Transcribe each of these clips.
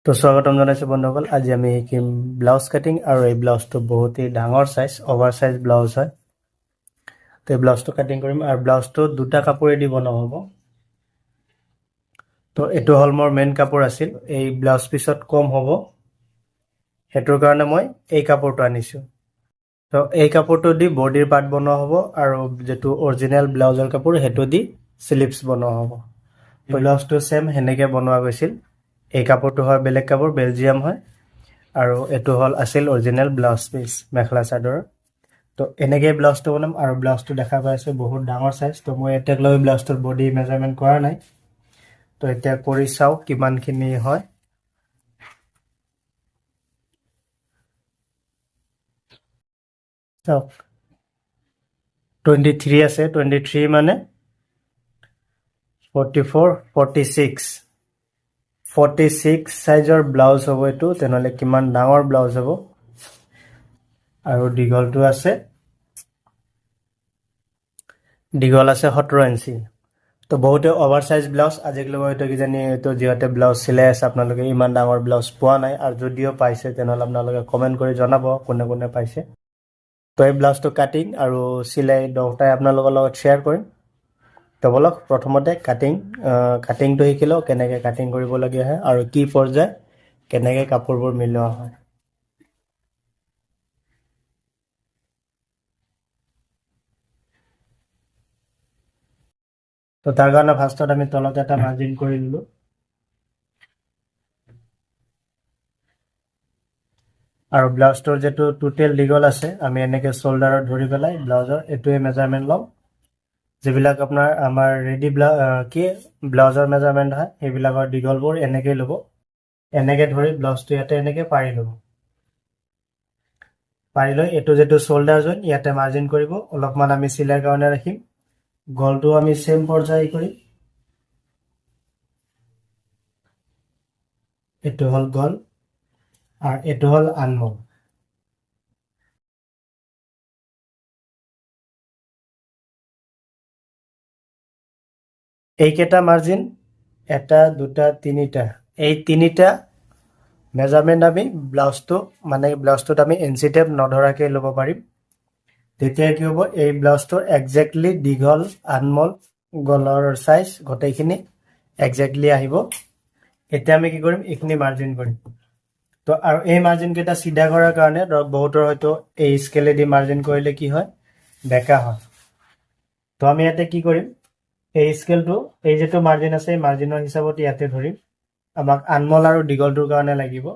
তো স্বাগতম জনাইছো বন্ধুসকল। আজি আমি শিকিম ব্লাউজ কাটিং, আৰু এই ব্লাউজটো বহুতেই ডাঙৰ সাইজ, অভাৰ সাইজ ব্লাউজ হয়। তো এই ব্লাউজটো কাটিং কৰিম, আৰু ব্লাউজটো দুটা কাপোৰেদি বনোৱা হ'ব। তো এইটো হ'ল মোৰ মেইন কাপোৰ আছিল, এই ব্লাউজ পিছত কম হ'ব, সেইটোৰ কাৰণে মই এই কাপোৰটো আনিছোঁ। তো এই কাপোৰটো দি বডিৰ পাৰ্ট বনোৱা হ'ব, আৰু যিটো অৰিজিনেল ব্লাউজৰ কাপোৰ সেইটো দি স্লিভছ বনোৱা হ'ব। ব্লাউজটো সেম সেনেকৈ বনোৱা গৈছিল। এই কাপোৰটো হয় বেলেগ কাপোৰ, বেলজিয়াম হয়, আৰু এইটো হ'ল আছিল অৰিজিনেল ব্লাউজ পিচ মেখেলা চাদৰৰ। তো এনেকৈ ব্লাউজটো বনাম, আৰু ব্লাউজটো দেখা পাই আছে বহুত ডাঙৰ সাইজ। তো মই এতিয়ালৈ ব্লাউজটোৰ বডি মেজাৰমেণ্ট কৰা নাই, তো এতিয়া কৰি চাওঁ কিমানখিনি হয়। চাওক 23 আছে, 23 মানে 44, 46 সাইজৰ ব্লাউজ হ'ব এইটো। তেনেহ'লে কিমান ডাঙৰ ব্লাউজ হ'ব। আৰু দীঘলটো আছে, দীঘল আছে 17 ইঞ্চি। তো বহুতে অভাৰ সাইজ ব্লাউজ আজিকালি হয়তো কিজানি এইটো যিহেতু ব্লাউজ চিলাই আছে, আপোনালোকে ইমান ডাঙৰ ব্লাউজ পোৱা নাই, আৰু যদিও পাইছে তেনেহ'লে আপোনালোকে কমেণ্ট কৰি জনাব কোনে কোনে পাইছে। তো এই ব্লাউজটো কাটিং আৰু চিলাই দুয়োটাই আপোনালোকৰ লগত শ্বেয়াৰ কৰিম। তো বলক প্ৰথমতে কাটিংটো শিকি লওঁ, কেনেকৈ কাটিং কৰিবলগীয়া হয় আৰু কি পৰ্যায় কেনেকৈ কাপোৰবোৰ মিলোৱা হয়। তো তাৰ কাৰণে ফাৰ্ষ্টত আমি তলত এটা মাৰ্জিন কৰি ল'লোঁ। আৰু ব্লাউজটোৰ যিটো টোটেল দীঘল আছে, আমি এনেকৈ শ্বল্ডাৰত ধৰি পেলাই ব্লাউজৰ এইটোৱে মেজাৰমেণ্ট ল'ম। যিবিলাক আমাৰ ৰেডি ব্লাউজৰ মেজাৰমেণ্ট হয়, সেইবিলাকৰ দীঘলবোৰ এনেকৈ ল'ব। এনেকৈ ধৰি ব্লাউজটো ইয়াতে এনেকৈ পাৰি ল'ব। পাৰি লৈ এইটো যিটো শ্বল্ডাৰ জইন ইয়াতে মাৰ্জিন কৰিব, অলপমান আমি চিলাইৰ কাৰণে ৰাখিম। গলটো আমি চেম পৰ্যায় কৰিম। এইটো হ'ল গল, আৰু এইটো হ'ল আনমল। এইকেইটা মাৰ্জিন, এটা দুটা তিনিটা, এই তিনিটা মেজাৰমেণ্ট আমি ব্লাউজটোত আমি এনচি টেপ নধৰাকৈ ল'ব পাৰিম। তেতিয়া কি হ'ব, এই ব্লাউজটোৰ একজেক্টলি দীঘল, আনমল, গলৰ চাইজ গোটেইখিনি একজেক্টলি আহিব। এতিয়া আমি কি কৰিম, এইখিনি মাৰ্জিন কৰিম। তো আৰু এই মাৰ্জিনকেইটা চিধা কৰাৰ কাৰণে ধৰক বহুতৰ হয়তো এই স্কেলেদি মাৰ্জিন কৰিলে কি হয়, বেকা হয়। তো আমি ইয়াতে কি কৰিম, এই স্কেলটো, এই যিটো মাৰ্জিন আছে এই মাৰ্জিনৰ হিচাপত ইয়াতে ধৰিম। আমাক আনমল আৰু দীঘলটোৰ কাৰণে লাগিব।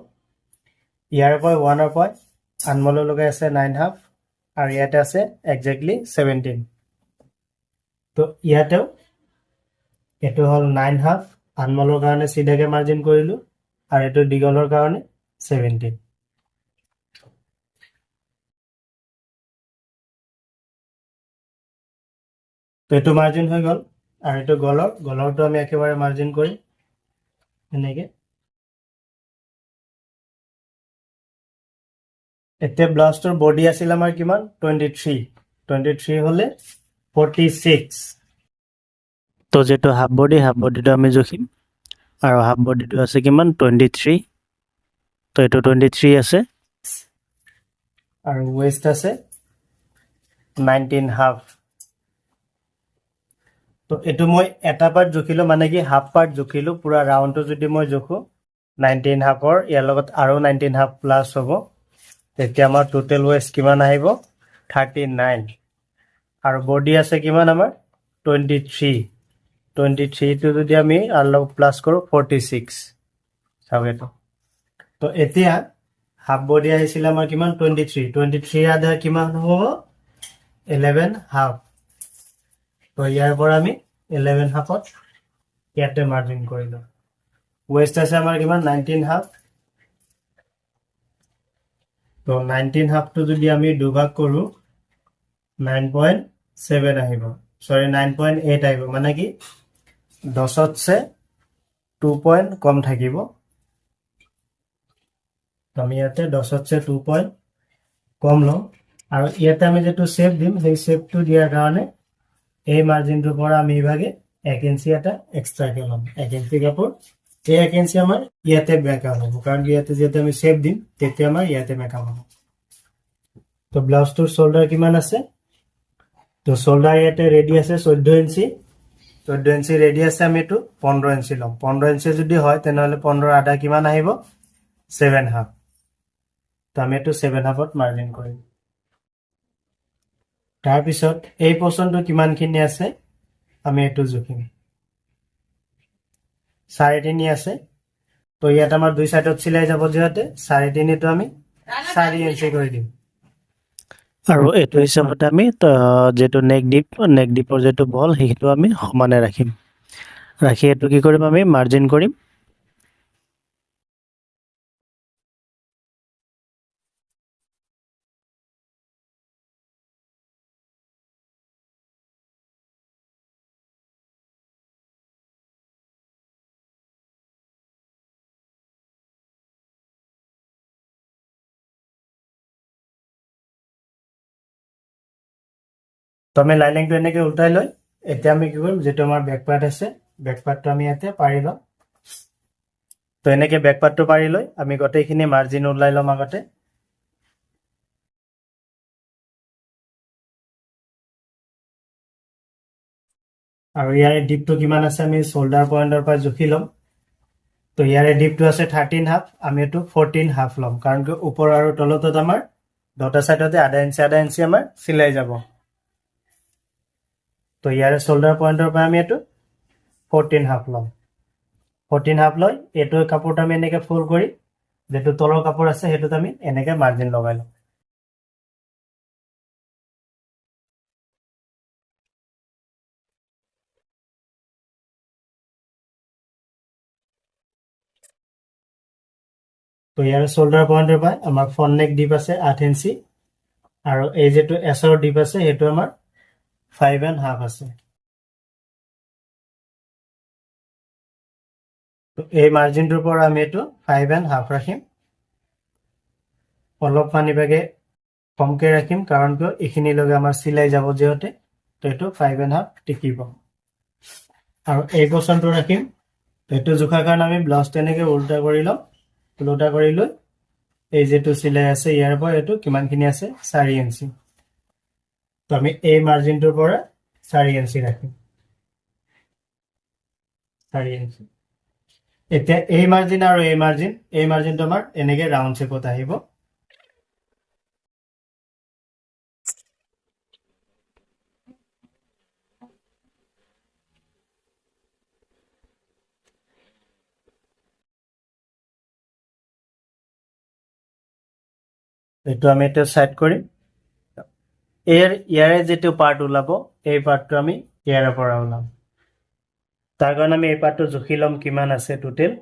ইয়াৰ পৰা 1ৰ পৰা আনমললৈকে আছে 9.5, আৰু ইয়াতে আছে একজেক্টলি 17। তো ইয়াতেও এইটো হ'ল 9.5, আনমলৰ কাৰণে চিধাকৈ মাৰ্জিন কৰিলোঁ, আৰু এইটো দীঘলৰ কাৰণে 17। তো এইটো মাৰ্জিন হৈ গ'ল, আৰু এইটো গলৰটো আমি একেবাৰে মাৰ্জিন কৰিম এনেকৈ। এতিয়া ব্লাউজটোৰ বডি আছিল আমাৰ কিমান, 23 হ'লে 46। তো যিটো হাফ বডিটো আমি জুখিম, আৰু হাফ বডিটো আছে কিমান, 23। তো এইটো 23 আছে, আৰু ৱেষ্ট আছে 19.5। তো এইটো মই এটা পাৰ্ট জুখিলোঁ, মানে কি হাফ পাৰ্ট জুখিলোঁ। পূৰা ৰাউণ্ডটো যদি মই জোখোঁ 19.5-ৰ ইয়াৰ লগত আৰু 19.5 প্লাছ হ'ব, তেতিয়া আমাৰ টোটেল ৱেষ্ট কিমান আহিব, 39। আৰু বডি আছে কিমান আমাৰ 23টো যদি আমি আৰু লগত প্লাছ কৰোঁ 46। চাওক এইটো। তো এতিয়া হাফ বডি আহিছিলে আমাৰ কিমান, 23 আধা কিমান হ'ব, 11.5। তো ইয়াৰ পৰা আমি 11.5-ত ইয়াতে মাৰ্জিন কৰিলোঁ। ৱেষ্ট আছে আমাৰ কিমান, 19.5। তো 19.5টো যদি আমি দুভাগ কৰোঁ 9.7 আহিব, 9.8 আহিব, মানে কি 10তছে 2 পইণ্ট কম থাকিব। আমি ইয়াতে 10তছে 2 পইণ্ট কম লওঁ, আৰু ইয়াতে আমি যিটো শ্বেপ দিম, সেই শ্বেপটো দিয়াৰ কাৰণে এই মাৰ্জিনটোৰ পৰা আমি ইভাগে 1 ইঞ্চি এটা এক্সট্ৰাকৈ ল'ম। 1 ইঞ্চি কাপোৰ এই 1 ইঞ্চি আমাৰ ইয়াতে বেকআপ হ'ব, কাৰণ ইয়াতে যেতিয়া আমি শেপ দিম তেতিয়া আমাৰ ইয়াতে বেকআপ হ'ব। তো ব্লাউজটোৰ শোল্ডাৰ কিমান আছে? তো শোল্ডাৰ ইয়াতে ৰেডি আছে 14 ইঞ্চি। 14 ইঞ্চি ৰেডি আছে, আমি এইটো 15 ইঞ্চি ল'ম। 15 ইঞ্চি যদি হয় তেনেহ'লে 15 আধা কিমান আহিব? 7.5। তো আমি এইটো 7.5ত মাৰ্জিন কৰিম। তাৰপিছত এই পোৰ্চনটো কিমানখিনি আছে আমি এইটো জুখিম। 3.5 আছে। তো ইয়াত আমাৰ দুই সাইডত চিলাই যাব যিহেতু 3.5টো আমি 4 ইঞ্চি কৰি দিম। আৰু এইটো হিচাপতে আমি যেটো নেক ডিপৰ যেটো বল সেইটো আমি সমানে ৰাখিম। ৰাখি এইটো কি কৰিম, আমি মাৰ্জিন কৰিম। তো আমি লাইনিংটো এনেকৈ উল্টাই লৈ এতিয়া আমি কি কৰিম, যেটো আমাৰ বেক পাৰ্ট আছে বেক পাৰ্টটো আমি ইয়াতে পাৰি ল'ম। তো এনেকৈ বেক পাৰ্টটো পাৰি লৈ আমি গোটেইখিনি মাৰ্জিন ওলাই ল'ম আগতে। আৰু ইয়াৰে ডিপটো কিমান আছে আমি শোল্ডাৰ পইণ্টৰ পৰা জুখি ল'ম। তো ইয়াৰে ডিপটো আছে 13.5, আমি এইটো 14.5 ল'ম, কাৰণ কি ওপৰ আৰু তলতত আমাৰ দুটা সাইডতে আধা ইঞ্চি আমাৰ চিলাই যাব। তো ইয়াৰে শোল্ডাৰ পইণ্টৰ পৰা আমি এইটো 14.5 ল'ম। 14.5 লৈ এইটো কাপোৰটো আমি এনেকৈ ফোল্ড কৰি যেটো তলৰ কাপোৰ আছে সেইটোত আমি এনেকৈ মাৰ্জিন লগাই ল'ম। তো ইয়াৰে শোল্ডাৰ পইণ্টৰ পৰা আমাৰ ফ্ৰণ্ট নেক ডিপ আছে 8 ইঞ্চি, আৰু এই যেটো এছৰ ডিপ আছে সেইটো আমাৰ 5.5 আছে। তো এই মাৰ্জিনটোৰ পৰা আমি এইটো 5.5 ৰাখিম। অলপ পানীভাগে কমকৈ ৰাখিম, কাৰণ কিয় এইখিনিলৈকে আমাৰ চিলাই যাব যিহেতু। তো এইটো 5.5 টিকিব। আৰু এই পোৰ্চনটো ৰাখিম। এইটো জোখাৰ কাৰণে আমি ব্লাউজটো এনেকৈ উল্টা কৰি ল'ম। উল্টা কৰি লৈ এই যেটো চিলাই আছে ইয়াৰ পৰা এইটো কিমানখিনি আছে 4 ইঞ্চি। তো আমি এই মাৰ্জিনটোৰ পৰা 4 ইঞ্চি ৰাখিম। 4 ইঞ্চি। এতিয়া এই মাৰ্জিন আৰু এই মাৰ্জিনটো আমাৰ এনেকৈ ৰাউণ্ড শেপত আহিব। এইটো আমি এটা সাইড কৰিম। ইয়াৰে যেটো পাৰ্ট ওলাব এই পাৰ্টটো আমি ইয়াৰে পৰা ওলাম। তাৰ কাৰণে আমি এই পাৰ্টটো জুখি ল'ম কিমান আছে টোটেল।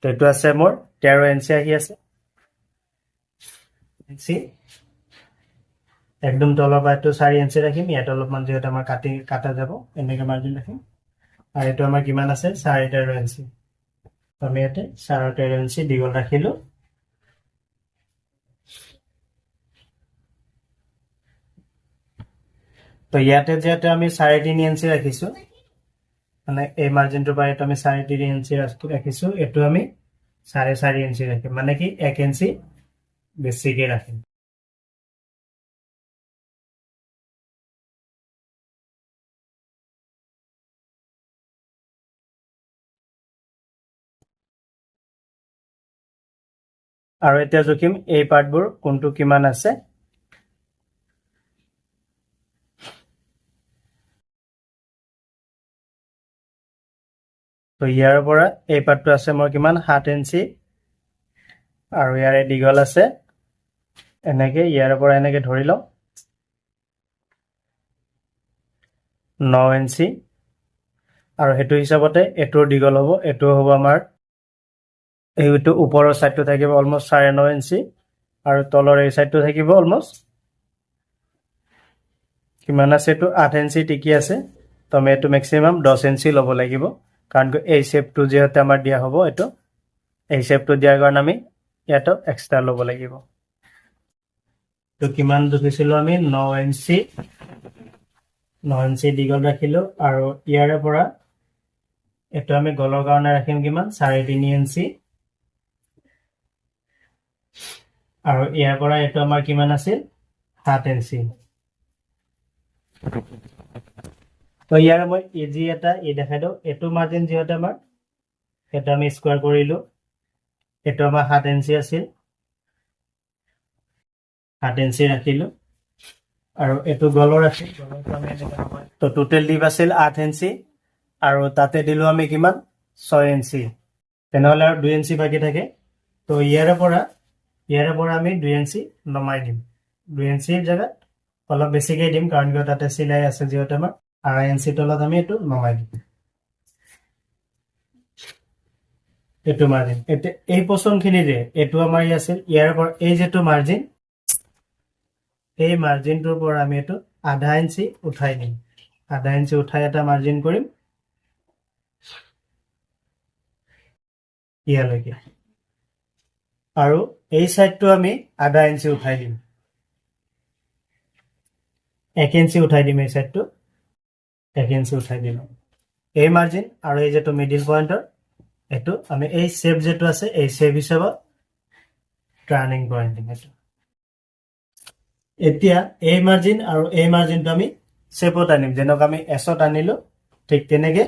তো এইটো আছে মোৰ 13 ইঞ্চি আহি আছে। ইঞ্চি একদম তলৰ পৰা এইটো 4 ইঞ্চি ৰাখিম। ইয়াত অলপমান যিহেতু আমাৰ কাটা যাব এনেকৈ মাৰ্জিন ৰাখিম। আৰু এইটো আমাৰ কিমান আছে 13.5 ইঞ্চি। আমি ইয়াতে 13.5 ইঞ্চি দীঘল ৰাখিলোঁ। তো ইয়াতে যিহেতু আমি 3.5 ইঞ্চি ৰাখিছোঁ, মানে এই মাৰ্জিনটোৰ পৰা এইটো আমি 3.5 ইঞ্চি ৰাখিছোঁ, এইটো আমি 4.5 ইঞ্চি ৰাখিম, মানে কি 1 ইঞ্চি বেছিকৈ ৰাখিম। আৰু এতিয়া জুখিম এই পাৰ্টবোৰ কোনটো কিমান আছে। তো ইয়াৰ পৰা এই পাৰ্টটো আছে মোৰ কিমান 7 ইঞ্চি, আৰু ইয়াৰে দীঘল আছে এনেকৈ ইয়াৰ পৰা এনেকৈ ধৰি লওঁ 9 ইঞ্চি, আৰু সেইটো হিচাপতে এইটোৰ দীঘল হ'ব। এইটো হ'ব আমাৰ এইটো ওপৰৰ ছাইডটো থাকিব অলমষ্ট 9.5 ইঞ্চি, আৰু তলৰ এই ছাইডটো থাকিব অলমষ্ট কিমান আছে এইটো 8 ইঞ্চি টিকি আছে। তো আমি এইটো মেক্সিমাম 10 ইঞ্চি ল'ব লাগিব, কাৰণ এই শেপটো যিহেতু আমাৰ দিয়া হ'ব, এইটো এই শেপটো দিয়াৰ কাৰণে আমি ইয়াতো এক্সট্ৰা ল'ব লাগিব। তো কিমান জুখিছিলোঁ আমি 9 ইঞ্চি দীঘল ৰাখিলোঁ, আৰু ইয়াৰে পৰা এইটো আমি গলৰ কাৰণে ৰাখিম কিমান 3.5 ইঞ্চি আৰু ইয়াৰ পৰা এইটো আমাৰ কিমান আছিল 7 ইঞ্চি তো ইয়াৰ মই ইজি এটা দেখাই দিওঁ এইটো মাৰ্জিন যিহেতু আমাৰ এটা আমি স্কয়াৰ কৰিলো এইটো আমাৰ 7 ইঞ্চি আছিল 7 ইঞ্চি ৰাখিলো আৰু এইটো গলৰ আছিল গলৰটো আমি এনেকৈ নহয় তো টোটেল ডিপ আছিল 8 ইঞ্চি আৰু তাতে দিলো আমি কিমান 6 ইঞ্চি তেনেহ'লে আৰু 2 ইঞ্চি বাকি থাকে তো ইয়াৰে পৰা আমি 2 ইঞ্চি নমাই দিম 2 ইঞ্চিৰ জায়গাত অলপ বেছিকৈ দিম কাৰণ কিয় তাতে চিলাই আছে যিহেতু আমাৰ 2.5 ইঞ্চি তলত আমি এইটো নমাই দিম এইটো মাৰ্জিন এই পছনখিনিৰে এইটো আমাৰ ই আছিল ইয়াৰ পৰা এই যেটো মাৰ্জিন এই মাৰ্জিনটোৰ পৰা আমি এইটো 0.5 ইঞ্চি উঠাই দিম 0.5 ইঞ্চি উঠাই এটা মাৰ্জিন কৰিম ইয়ালৈকে আৰু এই সাইডটো আমি 0.5 ইঞ্চি উঠাই দিম 1 ইঞ্চি উঠাই দিম এই সাইডটো 1 ইঞ্চি উঠাই দিম এই মাৰ্জিন আৰু এই যেটো মিডল পইণ্টৰ এটো আমি এই শেপ যেটো আছে এই শেপ হিচাপত টাৰ্নিং পইণ্ট দিম এটো এতিয়া এই মাৰ্জিন আৰু এই মাৰ্জিনটো আমি শেপত আনিম যেনক আমি এছত আনিলো ঠিক তেনেকে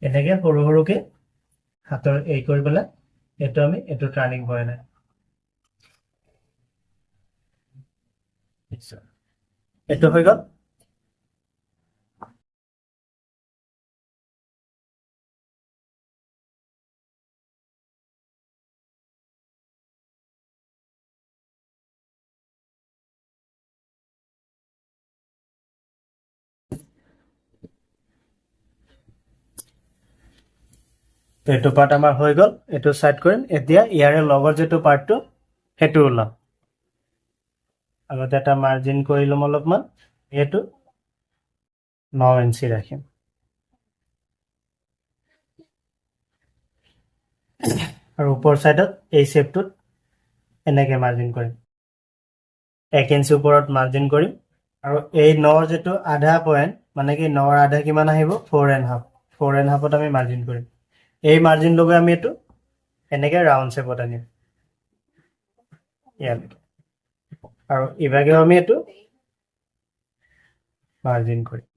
এনেকে সৰু সৰুকে হাতৰ এই কৰি পেলাই এটো আমি এটো টাৰ্নিং পইণ্ট এটো হৈ গ'ল এইটো পাৰ্ট আমাৰ হৈ গ'ল এইটো সাইড কৰিম এতিয়া ইয়াৰে লগৰ যেটো পাৰ্টটো হেতু ওলাম আগতে এটা মাৰ্জিন কৰি লম অলপমান এটো 9 ইঞ্চি ৰাখিম আৰু ওপৰ সাইডত এই শেপটোত এনেকে মাৰ্জিন কৰিম 1 ইঞ্চি ওপৰত মাৰ্জিন কৰিম আৰু এই 9 যেটো আধা পইণ্ট মানে কি 9ৰ আধা কিমান আহিব 4.5ত আমি মাৰ্জিন কৰিম এই মাৰ্জিন লগে আমি এটো এনেকে ৰাউন্ড শেপত আনিম ইয়ালৈকে আৰু ইভাগেও আমি এটো মাৰ্জিন কৰিম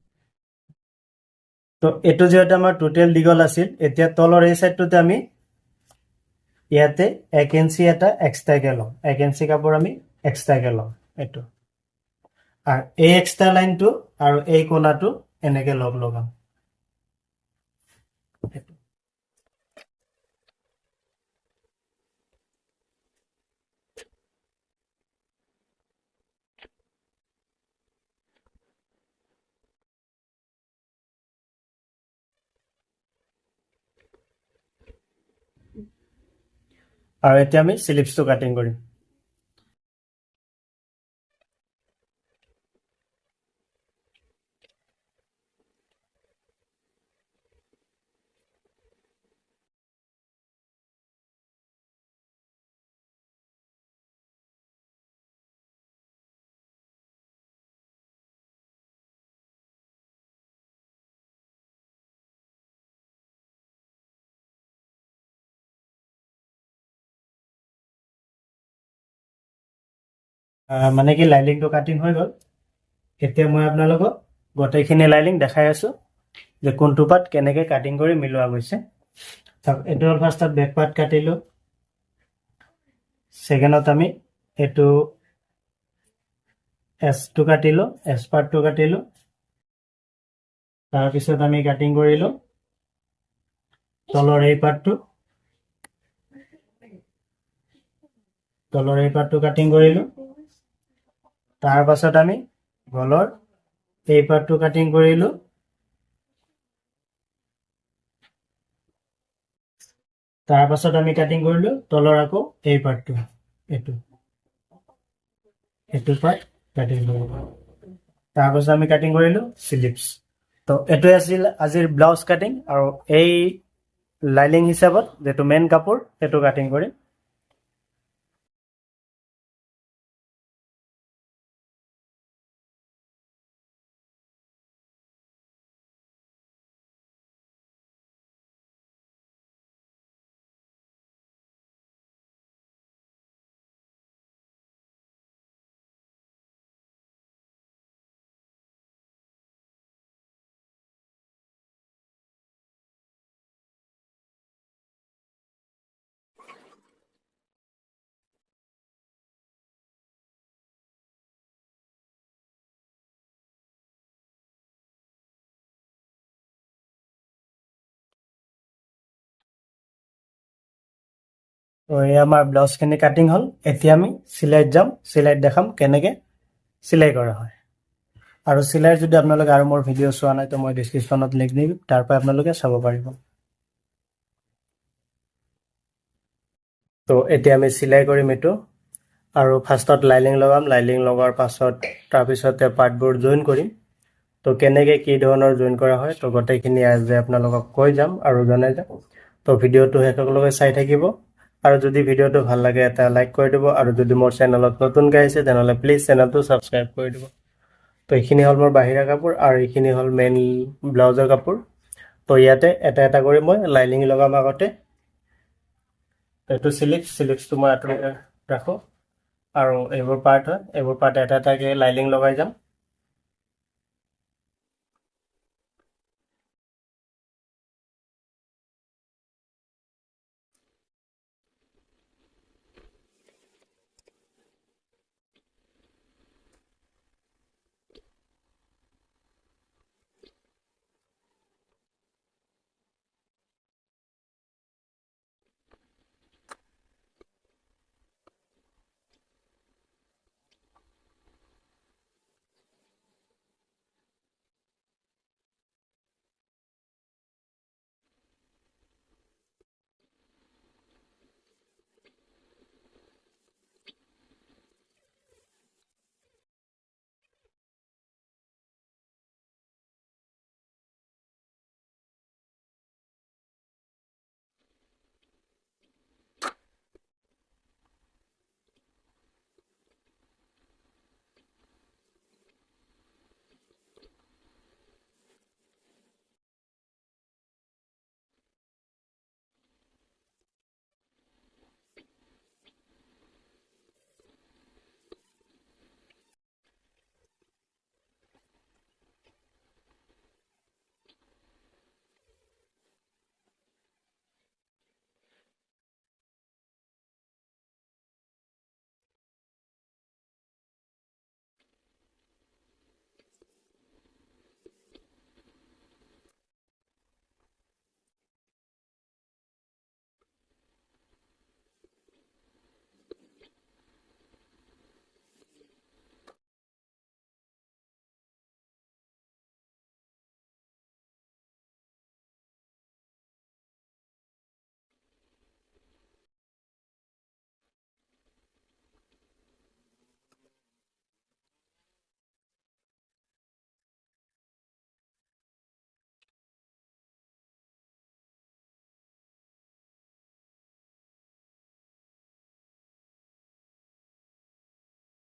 তো এটো যেটা আমাৰ টোটাল দীঘল আছিল এতিয়া তলৰ এই সাইডটোতে আমি ইয়াতে 1 ইঞ্চি এটা এক্সট্ৰাকে লম 1 ইঞ্চি কাপোৰ আমি এক্সট্ৰাকে লম এটো আৰু এই এক্সট্ৰা লাইনটো আৰু এই কোণাটো এনেকে লগাম আৰু এতিয়া আমি স্লিপসটো কাটিং কৰিম মানে কি লাইনিংটো কাটিং হৈ গ'ল এতিয়া মই আপোনালোকক গোটেইখিনি লাইনিং দেখাই আছো যে কোনটো পাৰ্ট কেনেকে কাটিং কৰি মিলোৱা গৈছে এটো ফাৰ্ষ্টত বেক পাৰ্ট কাটিলো সেকেন্ডত আমি এটো এস টো কাটিলো এস পাৰ্টটো কাটিলো তাৰ পিছত আমি কাটিং কৰিলো তলৰ এই পাৰ্টটো কাটিং কৰিলো তাৰ পাছত আমি গলৰ এই পাৰ্টটো কাটিং কৰিলো তাৰ পাছত আমি কাটিং কৰিলো তলৰ আকৌ এই পাৰ্টটো এটো পাৰ্ট কাটিং কৰিলো তাৰ পাছত আমি কাটিং কৰিলো স্লিপস তো এটো আছিল আজিৰ ব্লাউজ কাটিং আৰু এই লাইনিং হিচাপত যেটো মেন কাপোৰ এটো কাটিং কৰিম তো এই আমাৰ ব্লাউজখিনি কাটিং হ'ল। এতিয়া আমি চিলাইত যাম, চিলাইত দেখাম কেনেকৈ চিলাই কৰা হয়। আৰু চিলাইৰ যদি আপোনালোকে আৰু মোৰ ভিডিঅ' চোৱা নাই তো মই ডিছক্ৰিপশ্যনত লিংক দিম, তাৰ পৰা আপোনালোকে চাব পাৰিব। তো এতিয়া আমি চিলাই কৰিম এইটো। আৰু ফাৰ্ষ্টত লাইনিং লগাম, লাইনিং লগোৱাৰ পাছত তাৰপিছতে পাৰ্টবোৰ জইন কৰিম। তো কেনেকৈ কি ধৰণৰ জইন কৰা হয় তো গোটেইখিনি আজি আপোনালোকক কৈ যাম আৰু জনাই যাম। তো ভিডিঅ'টো শেষলৈকে চাই থাকিব। আৰু যদি ভিডিঅ'টো ভাল লাগে এটা লাইক কৰি দিব, আৰু যদি মোৰ চেনেলত নতুনকৈ আহিছে তেনেহ'লে প্লিজ চেনেলটো ছাবস্ক্ৰাইব কৰি দিব। তো এইখিনি হ'ল মোৰ বাহিৰা কাপোৰ আৰু এইখিনি হ'ল মেইন ব্লাউজৰ কাপোৰ। তো ইয়াতে এটা এটা কৰি মই লাইনিং লগাম আগতে। এইটো চিলিক্সটো মই আঁতৰি ৰাখোঁ। আৰু এইবোৰ পাৰ্ট হয়, এইবোৰ পাৰ্ট এটা এটাকৈ লাইনিং লগাই যাম।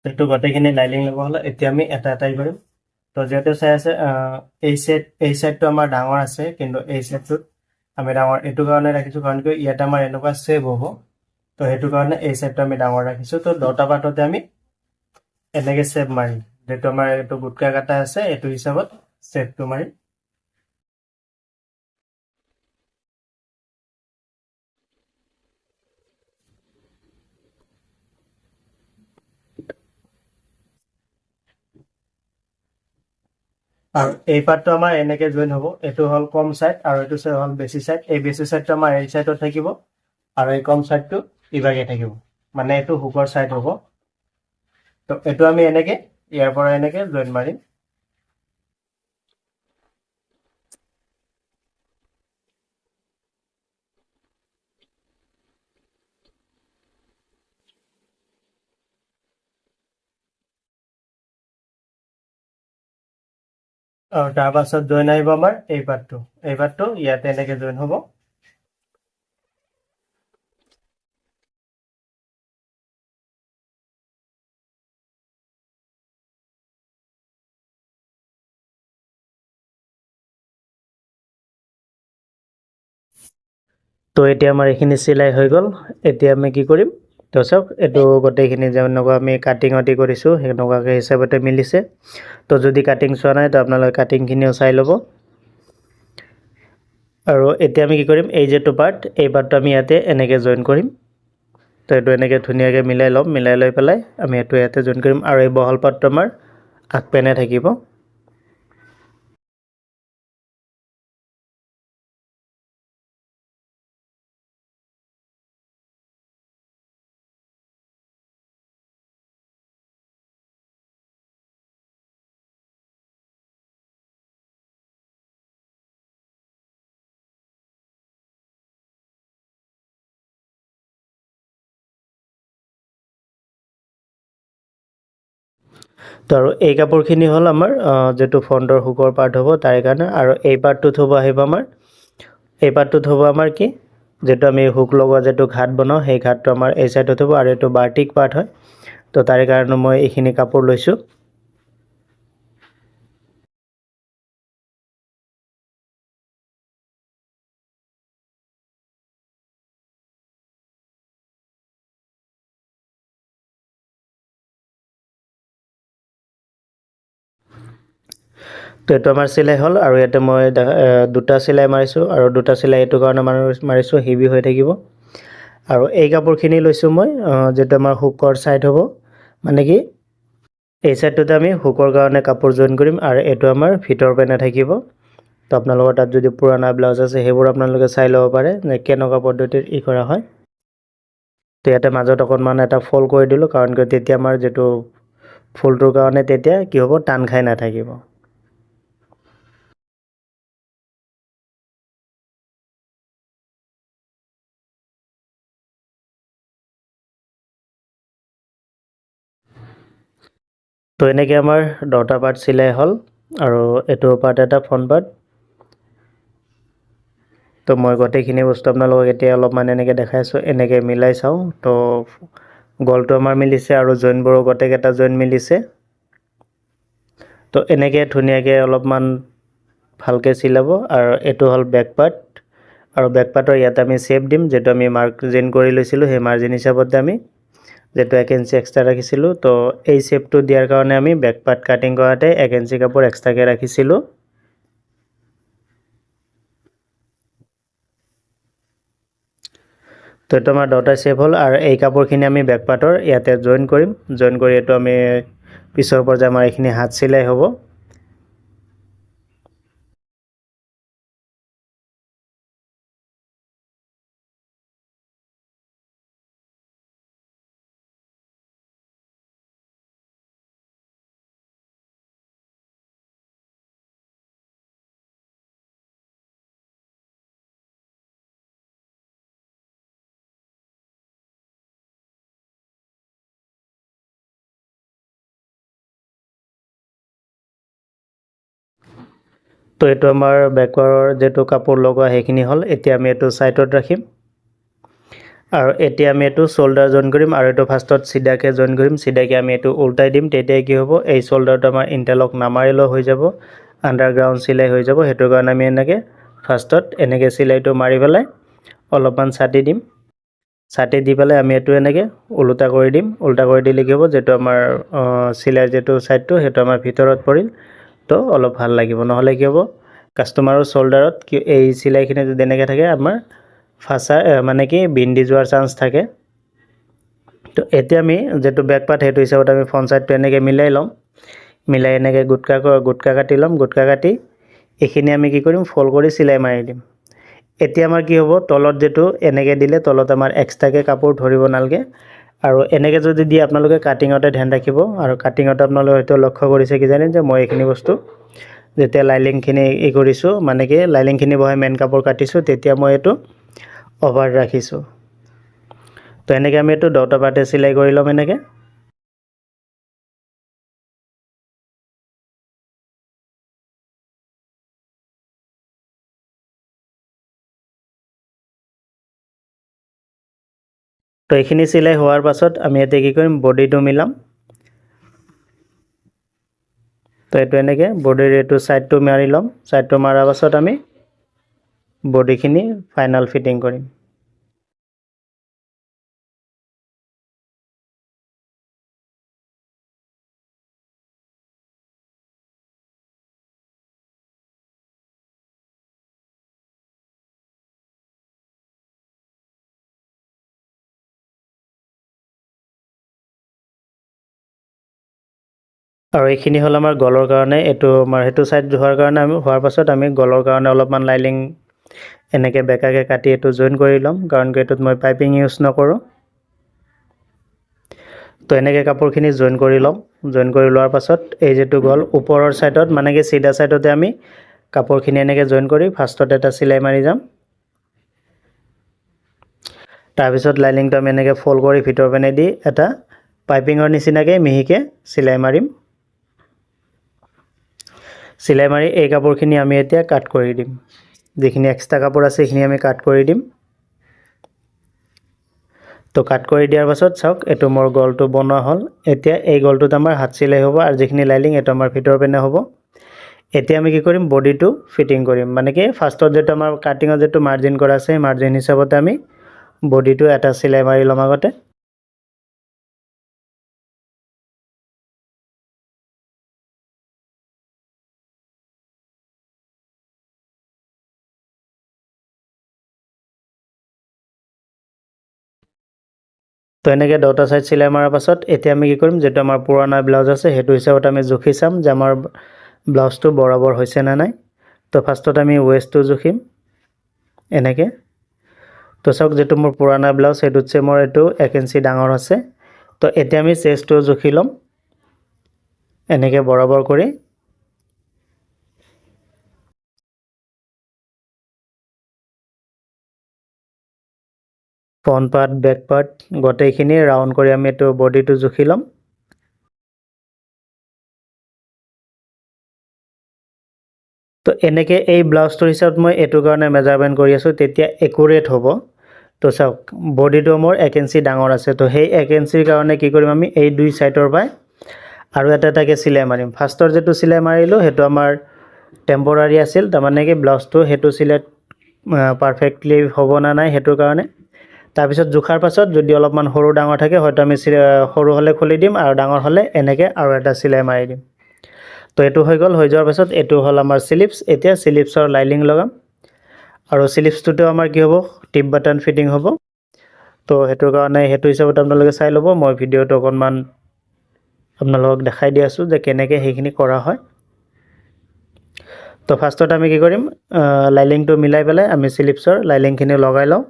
সেইটো গোটেইখিনি লাইনিং লগোৱা হ'লে এতিয়া আমি এটা এটাই কৰিম। তো যিহেতু চাই আছে এই চাইডটো আমাৰ ডাঙৰ আছে, কিন্তু এই চাইডটোত আমি ডাঙৰ এইটো কাৰণে ৰাখিছোঁ কাৰণ কি ইয়াতে আমাৰ এনেকুৱা ছেভ হ'ব। তো সেইটো কাৰণে এই চাইডটো আমি ডাঙৰ ৰাখিছোঁ। তো দুটা পাৰ্টতে আমি এনেকৈ ছেভ মাৰিম, যিহেতু আমাৰ এইটো গুটকা কাটা আছে এইটো হিচাপত ছেভটো মাৰিম। আৰু এই পাৰ্টটো আমাৰ এনেকৈ জইন হ'ব। এইটো হ'ল কম চাইড আৰু এইটো হ'ল বেছি চাইড। এই বেছি চাইডটো আমাৰ এই চাইডত থাকিব আৰু এই কম চাইডটো ইভাগে থাকিব, মানে এইটো হুকৰ চাইড হ'ব। তো এইটো আমি এনেকৈ ইয়াৰ পৰা এনেকৈ জইন মাৰিম। আৰু তাৰ পাছত জইন আহিব আমাৰ এই পাৰ্টটো ইয়াতে এনেকৈ জইন হ'ব। তো এতিয়া আমাৰ এইখিনি চিলাই হৈ গ'ল। এতিয়া আমি কি কৰিম তো চাওক, এইটো গোটেইখিনি যেনেকুৱা আমি কাটিঙতে কৰিছোঁ সেনেকুৱাকৈ হিচাপতে মিলিছে। তো যদি কাটিং চোৱা নাই তো আপোনালোকে কাটিংখিনিও চাই ল'ব। আৰু এতিয়া আমি কি কৰিম, এই যিটো পাৰ্ট এই পাৰ্টটো আমি ইয়াতে এনেকৈ জইন কৰিম। তো এইটো এনেকৈ ধুনীয়াকৈ মিলাই ল'ম, মিলাই লৈ পেলাই আমি এইটো ইয়াতে জইন কৰিম। আৰু এই বহল পাৰ্টটো আমাৰ আগপেনে থাকিব। তো আৰু এই কাপোৰখিনি হ'ল আমাৰ যেটো ফ্ৰণ্টৰ হুকৰ পাৰ্ট হ'ব তাৰে কাৰণে আৰু এই পাৰ্টটোত হ'ব আহিব আমাৰ কি যেটো আমি হুক লগোৱা যেটো ঘাট বনাওঁ সেই ঘাটটো আমাৰ এই সাইডত হ'ব আৰু এটো বাৰ্টিক পাৰ্ট হয় তো তাৰে কাৰণে মই এইখিনি কাপোৰ লৈছো তো এটো আমাৰ সিলাই হল আৰু ইয়াতে মই দুটা সিলাই মাৰিছো আৰু দুটা সিলাই এটো কাৰণে মাৰিছো হেভি হৈ থাকিব আৰু এই কাপোৰখিনি লৈছো মই যেটো আমাৰ হুকৰ সাইড হ'ব মানে কি এই সাইডটোতে আমি হুকৰ কাৰণে কাপোৰ জয়েন কৰিম আৰু এটো আমাৰ ভিতৰ পেনে থাকিব তো আপোনালোকৰ তাত যদি পুৰানা ব্লাউজ আছে হেবোৰ আপোনালোকে চাই ল'ব পাৰে যে কেনেকুৱা পদ্ধতিত ই কৰা হয় তো ইয়াতে মাজত অকণমান এটা ফল্ড কৰি দিলোঁ কাৰণ কি তেতিয়া আমাৰ যেটো ফুলটোৰ কাৰণে তেতিয়া কি হ'ব টান খাই নাথাকিব তো এনেকৈ আমাৰ 10টা পাৰ্ট চিলাই হ'ল আৰু এইটো পাৰ্ট এটা ফ্ৰণ্ট পাৰ্ট তো মই গোটেইখিনি বস্তু আপোনালোকক এতিয়া অলপমান এনেকৈ দেখাইছোঁ এনেকৈ মিলাই চাওঁ তো গলটো আমাৰ মিলিছে আৰু জইনবোৰো গোটেইকেইটা জইন মিলিছে তো এনেকৈ ধুনীয়াকৈ অলপমান ভালকৈ চিলাব আৰু এইটো হ'ল বেক পাৰ্ট আৰু বেক পাৰ্টৰ ইয়াত আমি শেপ দিম যেটো আমি মাৰ্জিন কৰি লৈছিলোঁ সেই মাৰ্জিন হিচাপতে আমি যেটো 1 ইঞ্চি এক্সট্ৰা ৰাখিছিলোঁ তো এই শেপটো দিয়াৰ কাৰণে আমি বেক পাৰ্ট কাটিং কৰাতে 1 ইঞ্চি কাপোৰ এক্সট্ৰাকৈ ৰাখিছিলোঁ তো এইটো আমাৰ 10টা শেপ হ'ল আৰু এই কাপোৰখিনি আমি বেক পাৰ্টৰ ইয়াতে জয়েন কৰিম জয়েন কৰি এইটো আমি পিছৰ পৰ্যায়ে আমাৰ এইখিনি হাত চিলাই হ'ব তো এইটো আমাৰ বেকৰ যেটো কাপোৰ লগোৱা সেইখিনি হ'ল এতিয়া আমি এইটো সাইডত ৰাখিম আৰু এতিয়া আমি এইটো শোল্ডাৰ জয়েন কৰিম আৰু এইটো ফাৰ্ষ্টত সিধাকে জয়েন কৰিম সিধাকে আমি এইটো উল্টাই দিম তেতিয়া কি হ'ব এই শোল্ডাৰটো আমাৰ ইন্টাৰলক নামাৰিলেও হৈ যাব আন্ডাৰগ্ৰাউণ্ড সিলাই হৈ যাব হেতু কাৰণে আমি এনেকৈ ফাৰ্ষ্টত এনেকৈ সিলাইটো মাৰি পেলাই অলপমান ছাটি দিম ছাটি দি পেলাই আমি এইটো এনেকৈ উল্টা কৰি দিম উল্টা কৰি দিলে কি হ'ব যেটো আমাৰ সিলাই যেটো সাইডটো হেতু আমাৰ ভিতৰত পৰিল তো অলপ ভাল লাগিব নহলে কি হ'ব কাস্টমাৰৰ শোল্ডাৰত এই সিলাইখিনি যদি এনেকৈ থাকে আমাৰ ফাঁচা মানে কি বিন্ধি যোৱাৰ চান্স থাকে তো এতিয়া আমি যেটো বেক পাৰ্ট হেতু হিচাপত আমি ফ্ৰণ্ট সাইডটো এনেকৈ মিলাই লম মিলাই এনেকৈ গুটকা কাটি লম গুটকা কাটি এইখিনি আমি কি কৰিম ফল্ড কৰি সিলাই মাৰি দিম এতিয়া আমাৰ কি হ'ব তলত যেটো এনেকৈ দিলে তলত আমাৰ এক্সট্ৰাকৈ কাপোৰ ধৰিব নালগে আৰু এনেকৈ যদি দি আপোনালোকে কাটিঙতে ধ্যান ৰাখিব আৰু কাটিঙতে আপোনালোকে হয়তো লক্ষ্য কৰিছে কি জানে যে মই এইখিনি বস্তু যেতিয়া লাইলিংখিনি কৰিছোঁ মানে কি লাইলিংখিনি বহাই মেইন কাপোৰ কাটিছোঁ তেতিয়া মই এইটো অভাৰ ৰাখিছোঁ তো এনেকৈ আমি এইটো 10টা পাৰ্টে চিলাই কৰি ল'ম এনেকৈ তো এইখিনি চিলাই হোৱাৰ পাছত আমি এতিয়া কি কৰিম বডিটো মিলাম তো এইটো এনেকৈ বডিৰ এইটো সাইডটো মাৰি ল'ম সাইডটো মাৰাৰ পাছত আমি বডিখিনি ফাইনাল ফিটিং কৰিম আৰু এইখিনি হ'ল আমাৰ গলৰ কাৰণে এইটো আমাৰ হেতু সাইড হোৱাৰ কাৰণে আমি হোৱাৰ পাছত আমি গলৰ কাৰণে অলপমান লাইলিং এনেকৈ বেকাকৈ কাটি এইটো জয়েন কৰি ল'ম কাৰণ এইটোত মই পাইপিং ইউজ নকৰোঁ তো এনেকৈ কাপোৰখিনি জয়েন কৰি ল'ম জয়েন কৰি লোৱাৰ পাছত এই যেটো গল ওপৰৰ সাইডত মানে কি সিধা সাইডতে আমি কাপোৰখিনি এনেকৈ জয়েন কৰি ফাৰ্ষ্টত এটা সিলাই মাৰি যাম তাৰপিছত লাইনিংটো আমি এনেকৈ ফল্ড কৰি ভিতৰ পিনে দি এটা পাইপিঙৰ নিচিনাকৈ মিহিকৈ সিলাই মাৰিম চিলাই মাৰি এই কাপোৰখিনি আমি এতিয়া কাট কৰি দিম যিখিনি এক্সট্ৰা কাপোৰ আছে সেইখিনি আমি কাট কৰি দিম তো কাট কৰি দিয়াৰ পাছত চাওক এইটো মোৰ গলটো বনোৱা হ'ল এতিয়া এই গলটোত আমাৰ হাত চিলাই হ'ব আৰু যিখিনি লাইলিং এইটো আমাৰ ভিতৰ পিনে হ'ব এতিয়া আমি কি কৰিম বডিটো ফিটিং কৰিম মানে কি ফাৰ্ষ্টত যেটো আমাৰ কাটিঙত যেটো মাৰ্জিন কৰা আছে মাৰ্জিন হিচাপতে আমি বডিটো এটা চিলাই মাৰি লম আগতে তো এনেকৈ দুটা সাইড চিলাই মাৰাৰ পাছত এতিয়া আমি কি কৰিম যেটো আমাৰ পুৰণা ব্লাউজ আছে সেইটো হিচাপত আমি জুখি চাম যে আমাৰ ব্লাউজটো বৰাবৰ হৈছে না নাই তো ফাৰ্ষ্টত আমি ওয়েষ্টটো জুখিম এনেকৈ তো চাওক যেটো মোৰ পুৰণা ব্লাউজ সেইটোতছে মোৰ এইটো 1 ইঞ্চি ডাঙৰ আছে তো এতিয়া আমি চেষ্টটো জুখি লম এনেকৈ বৰাবৰ কৰি ফ্ৰণ্ট পাৰ্ট বেক পাৰ্ট গোটেইখিনি ৰাউণ্ড কৰি আমি এইটো বডিটো জুখি ল'ম তো এনেকৈ এই ব্লাউজটোৰ হিচাপত মই এইটো কাৰণে মেজাৰমেণ্ট কৰি আছোঁ তেতিয়া একুৰেট হ'ব তো চাওক বডিটো মোৰ 1 ইঞ্চি ডাঙৰ আছে তো সেই 1 ইঞ্চিৰ কাৰণে কি কৰিম আমি এই দুই সাইডৰ পৰা আৰু এটাকে চিলাই মাৰিম ফাৰ্ষ্টৰ যেটো চিলাই মাৰিলোঁ সেইটো আমাৰ টেম্পৰাৰী আছিল তাৰমানে কি ব্লাউজটো সেইটো চিলাই পাৰফেক্টলি হ'ব না নাই সেইটো কাৰণে তাৰপিছত জোখাৰ পাছত যদি অলপমান সৰু ডাঙৰ থাকে হয়তো আমি সৰু হ'লে খুলি দিম আৰু ডাঙৰ হ'লে এনেকৈ আৰু এটা চিলাই মাৰি দিম তো এইটো হৈ গ'ল হৈ যোৱাৰ পাছত এইটো হ'ল আমাৰ স্লিপছ এতিয়া স্লিপছৰ লাইলিং লগাম আৰু স্লিপছটোতো আমাৰ কি হ'ব টিপ বাটন ফিটিং হ'ব তো সেইটোৰ কাৰণে সেইটো হিচাপত আপোনালোকে চাই ল'ব মই ভিডিঅ'টো অকণমান আপোনালোকক দেখাই দি আছোঁ যে কেনেকৈ সেইখিনি কৰা হয় তো ফাৰ্ষ্টত আমি কি কৰিম লাইলিংটো মিলাই পেলাই আমি স্লিপছৰ লাইলিংখিনি লগাই লওঁ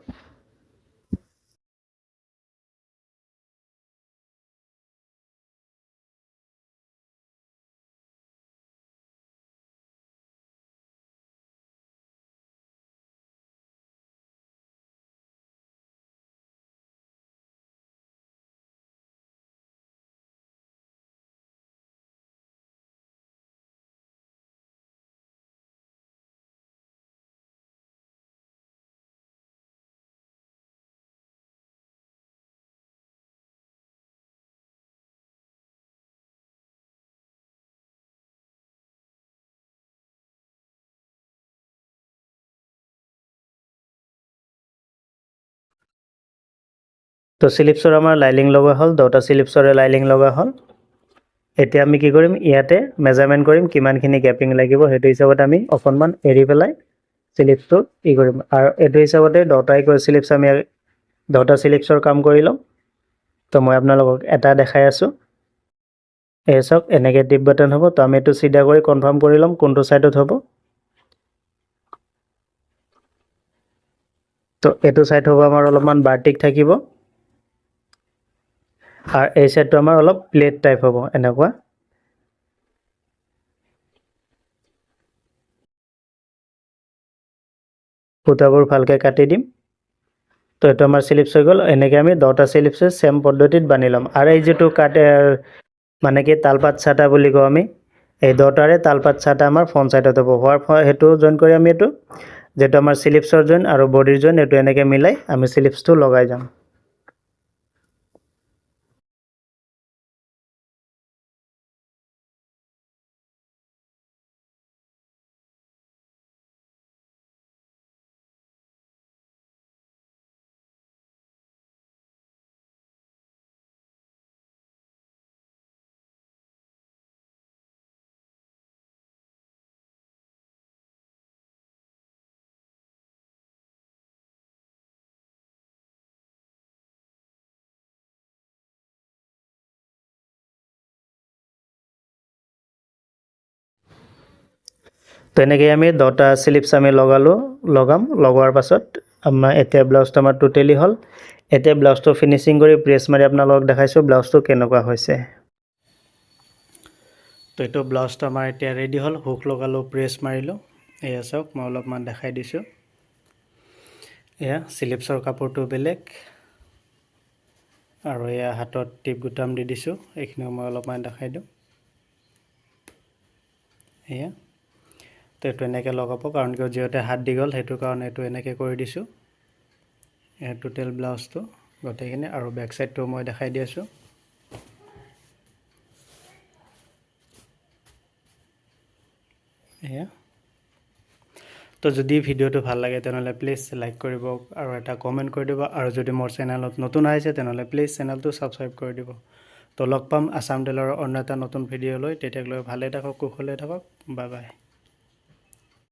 তো স্লিপছৰ আমাৰ লাইলিং লগা হ'ল দুটা স্লিপছৰে লাইলিং লগা হ'ল এতিয়া আমি কি কৰিম ইয়াতে মেজাৰমেণ্ট কৰিম কিমানখিনি গেপিং লাগিব সেইটো হিচাপত আমি অকণমান এৰি পেলাই স্লিপছটো কৰিম আৰু এইটো হিচাপতে দুটাই স্লিপছ আমি দুটা স্লিপছৰ কাম কৰি ল'ম তো মই আপোনালোকক এটা দেখাই আছোঁ এই চাওক এনেকৈ টিপ বাটন হ'ব তো আমি এইটো চিধা কৰি কনফাৰ্ম কৰি ল'ম কোনটো ছাইডত হ'ব তো এইটো ছাইড হ'ব আমাৰ অলপমান বাৰ্টিক থাকিব আৰু এই ছাইডটো আমাৰ অলপ প্লেট টাইপ হ'ব এনেকুৱা ফুটাবোৰ ভালকৈ কাটি দিম তো এইটো আমাৰ স্লিপছ হৈ গ'ল এনেকৈ আমি দুটা স্লিপছে চেম পদ্ধতিত বান্ধি ল'ম আৰু এই যিটো মানে কি তালপাত চাটা বুলি কওঁ আমি এই দুটাৰে তালপাত চাটা আমাৰ ফ্ৰণ্ট ছাইডত হ'ব হোৱাৰ সেইটো জইন কৰি আমি এইটো যেটো আমাৰ স্লিপছৰ জইন আৰু বডিৰ জইন এইটো এনেকৈ মিলাই আমি স্লিপছটো লগাই যাম তো এনেকৈ আমি দুটা স্লিপছ আমি লগাম লগোৱাৰ পাছত আমাৰ এতিয়া ব্লাউজটো আমাৰ টোটেলি হ'ল এতিয়া ব্লাউজটো ফিনিচিং কৰি প্ৰেছ মাৰি আপোনালোকক দেখাইছোঁ ব্লাউজটো কেনেকুৱা হৈছে তো এইটো ব্লাউজটো আমাৰ এতিয়া ৰেডি হ'ল হুক লগালোঁ প্ৰেছ মাৰিলোঁ এয়া চাওক মই অলপমান দেখাই দিছোঁ এয়া স্লিপছৰ কাপোৰটো বেলেগ আৰু এয়া হাতত টিপ বুটাম দি দিছোঁ এইখিনিও মই অলপমান দেখাই দিওঁ এয়া তো এইটো এনেকৈ লগাব কাৰণ কিয় যিহেতু হাত দীঘল সেইটো কাৰণে এইটো এনেকৈ কৰি দিছোঁ টোটেল ব্লাউজটো গোটেইখিনি আৰু বেক চাইডটো মই দেখাই দি আছোঁ এয়া তো যদি ভিডিওটো ভাল লাগে তেনেহ'লে প্লিজ লাইক কৰিব আৰু এটা কমেণ্ট কৰি দিব আৰু যদি মোৰ চেনেলত নতুন আহিছে তেনেহ'লে প্লিজ চেনেলটো ছাবস্ক্ৰাইব কৰি দিব তো লগ পাম আছাম টেইলৰৰ অন্য এটা নতুন ভিডিঅ' লৈ তেতিয়ালৈ ভালে থাকক কুশলে থাকক বাই বাই